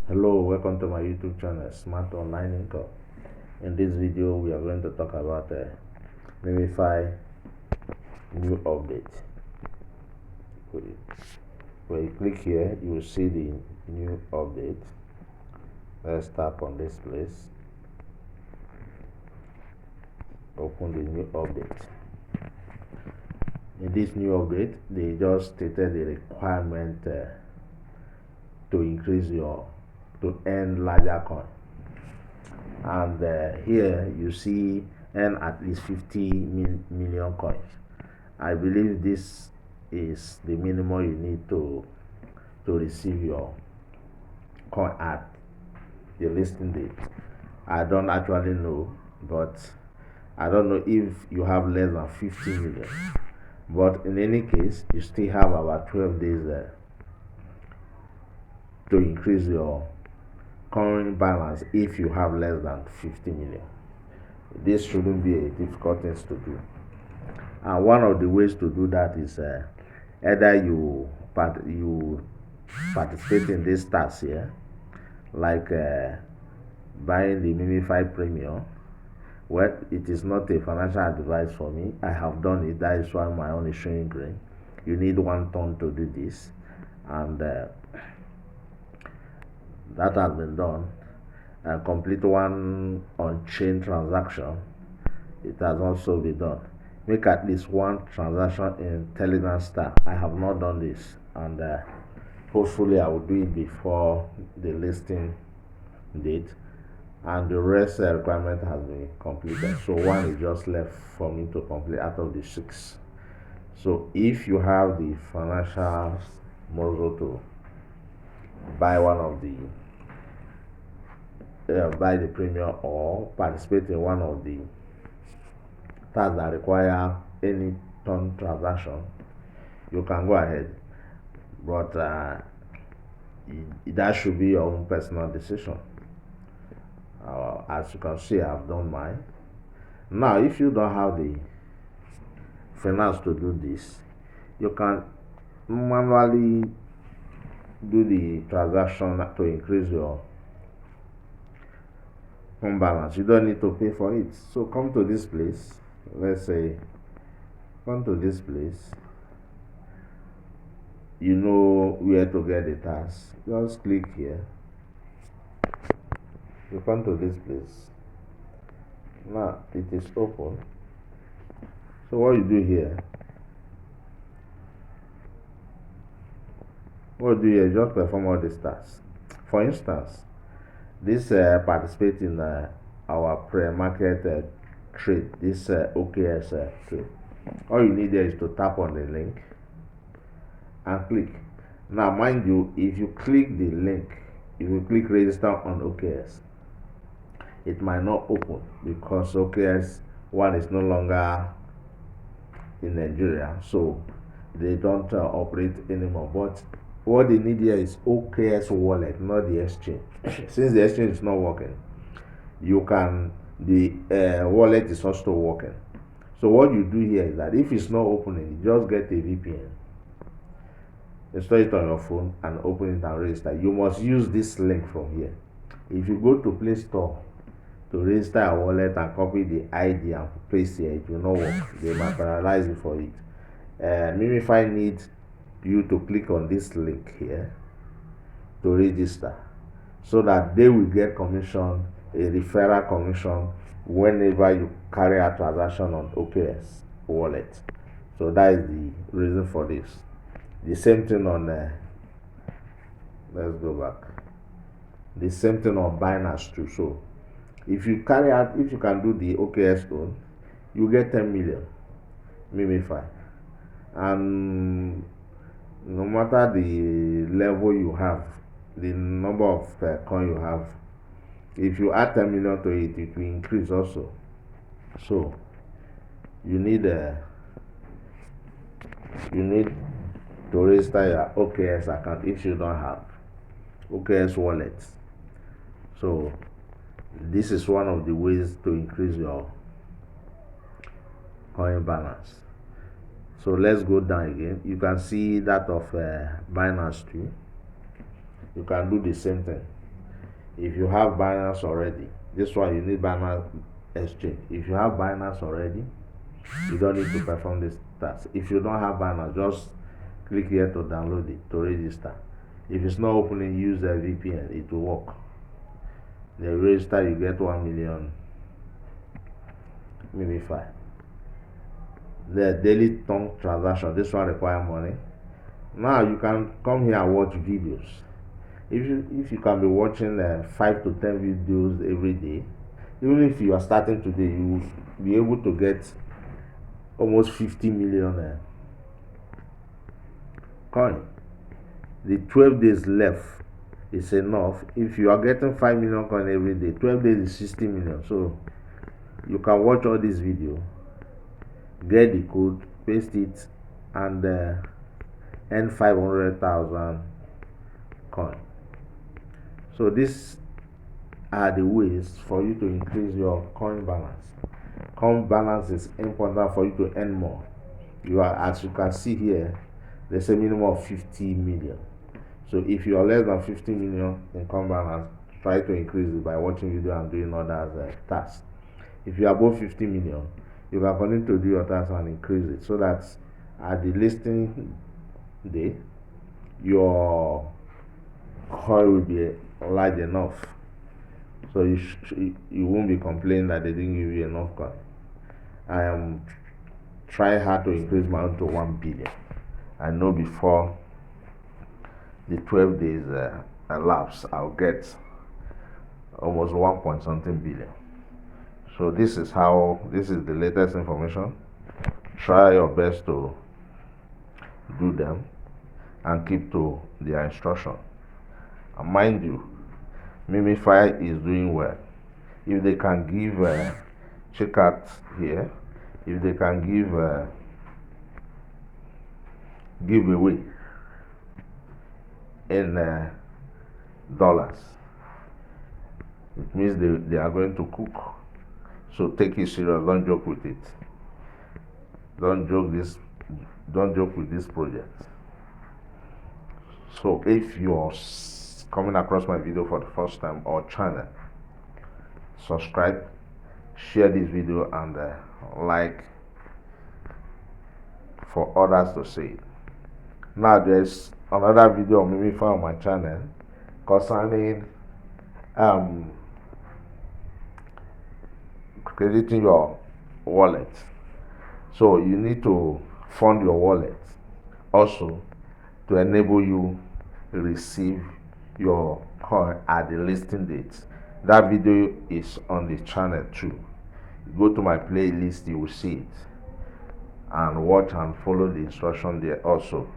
Hello, welcome to my YouTube channel, Smart Online Income. In this video, we are going to talk about Memefi new update. When you click here, you will see the new update. Let's tap on this place. Open the new update. In this new update, they just stated the requirement to increase to earn larger coin. And here you see earn at least 50 million coins. I believe this is the minimum you need to receive your coin at the listing date. I don't actually know, but I don't know if you have less than 50 million. But in any case, you still have about 12 days to increase your coin balance if you have less than 50 million. This shouldn't be a difficult thing to do. And one of the ways to do that is either you participate in these tasks here, like buying the Memefi Premium. Well, it is not a financial advice for me. I have done it. That is why my own is showing green. You need 1 ton to do this, and that has been done. And complete one on-chain transaction. It has also been done. Make at least 1 transaction in Telegram Star. I have not done this, and hopefully I will do it before the listing date, and the rest requirement has been completed. So 1 is just left for me to complete out of the 6. So if you have the financial muscle to buy one of the buy the premium or participate in one of the tasks that require any ton transaction, you can go ahead. But that should be your own personal decision. As you can see, I've done mine. Now, if you don't have the finance to do this, you can manually do the transaction to increase your home balance. You don't need to pay for it. So come to this place. Let's say come to this place. You know where to get the task. Just click here. You come to this place. Now it is open. So what you do here, just perform all these tasks. For instance, this participate in our pre-market trade, this OKS trade. All you need there is to tap on the link and click. Now mind you, if you click the link, if you click register on OKS, it might not open because OKS 1 is no longer in Nigeria, so they don't operate anymore. But what they need here is OKS wallet, not the exchange. Since the exchange is not working, the wallet is also working. So what you do here is that if it's not opening, you just get a VPN, install it on your phone and open it and register. You must use this link from here. If you go to Play Store to register a wallet and copy the ID and paste here, it will not work. They might penalize you for it. Memefi needs you to click on this link here to register, so that they will get commission, a referral commission, whenever you carry a transaction on OKS wallet. So that is the reason for this. The same thing on let's go back. The same thing on Binance too. So if you can do the OKS own, you get 10 million Memefi. And no matter the level you have, the number of coin you have, if you add 10 million to it, it will increase also. So you need to register your OKS account if you don't have OKS wallet. So this is one of the ways to increase your coin balance. So let's go down again. You can see that of Binance too. You can do the same thing. If you have Binance already, this one you need Binance Exchange. If you have Binance already, you don't need to perform this task. If you don't have Binance, just click here to download it to register. If it's not opening, use a VPN, it will work. Then register, you get 1 million Memefi. The daily tongue transaction, this one require money. Now you can come here and watch videos. If you can be watching 5 to 10 videos every day, even if you are starting today, you will be able to get almost 50 million coin. The 12 days left is enough. If you are getting 5 million coin every day, 12 days is 60 million. So you can watch all these videos, get the code, paste it, and earn 500,000 coin. So these are the ways for you to increase your coin balance. Coin balance is important for you to earn more. As you can see here, there's a minimum of 50 million. So if you are less than 50 million in coin balance, try to increase it by watching video and doing other tasks. If you are above 50 million, you can continue to do your tasks and increase it, so that at the listing day, your coin will be large enough, so you won't be complaining that they didn't give you enough coin. I am trying hard to increase my own to 1 billion. I know before the 12 days elapse, I'll get almost 1 point something billion. So this is the latest information. Try your best to do them and keep to their instruction. And mind you, Memefi is doing well. If they can give check out here, if they can give away in dollars, it means they are going to cook. So take it serious. Don't joke with it. Don't joke with this project. So if you're coming across my video for the first time or channel, subscribe, share this video, and like for others to see it. Now there's another video on Memefi on my channel concerning crediting your wallet. So you need to fund your wallet also to enable you to receive your coin at the listing date. That video is on the channel too. Go to my playlist, you will see it, and watch and follow the instruction there also.